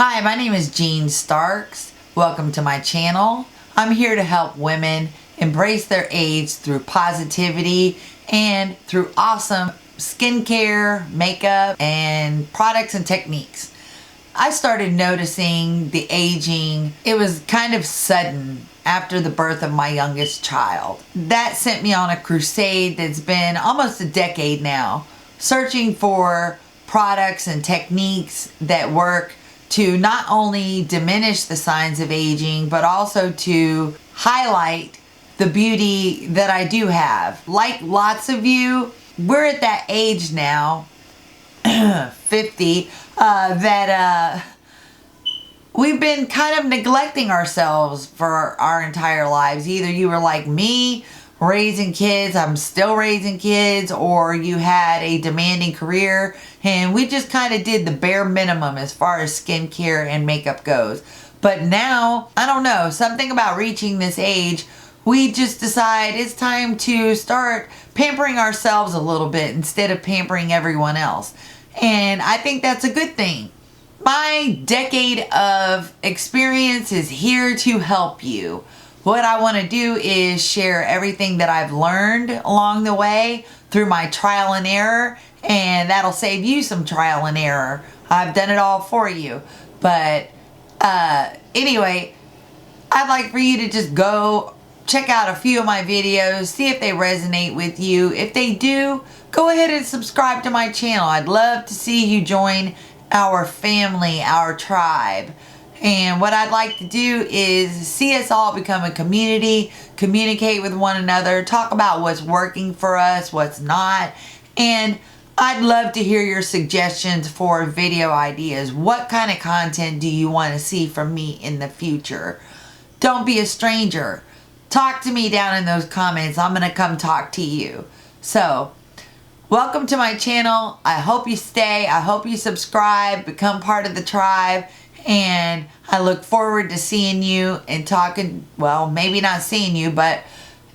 Hi, my name is Jean Starks. Welcome to my channel. I'm here to help women embrace their age through positivity and through awesome skincare, makeup, and products and techniques. I started noticing the aging. It was kind of sudden after the birth of my youngest child. That sent me on a crusade that's been almost a decade now, searching for products and techniques that work to not only diminish the signs of aging, but also to highlight the beauty that I do have. Like lots of you, we're at that age now, 50, that we've been kind of neglecting ourselves for our entire lives. Either you were like me, raising kids, I'm still raising kids, or you had a demanding career and we just kind of did the bare minimum as far as skincare and makeup goes. But now, I don't know, something about reaching this age, we just decide it's time to start pampering ourselves a little bit instead of pampering everyone else. And I think that's a good thing. My decade of experience is here to help you. What I want to do is share everything that I've learned along the way through my trial and error, and that'll save you some trial and error. I've done it all for you. But anyway, I'd like for you to just go check out a few of my videos, see if they resonate with you. If they do, go ahead and subscribe to my channel. I'd love to see you join our family, our tribe. And what I'd like to do is see us all become a community, communicate with one another, talk about what's working for us, what's not. And I'd love to hear your suggestions for video ideas. What kind of content do you want to see from me in the future? Don't be a stranger. Talk to me down in those comments. I'm going to come talk to you. So, welcome to my channel. I hope you stay. I hope you subscribe, become part of the tribe. And I look forward to seeing you and talking, well, maybe not seeing you, but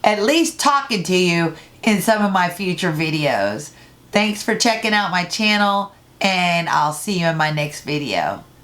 at least talking to you in some of my future videos. Thanks for checking out my channel, and I'll see you in my next video.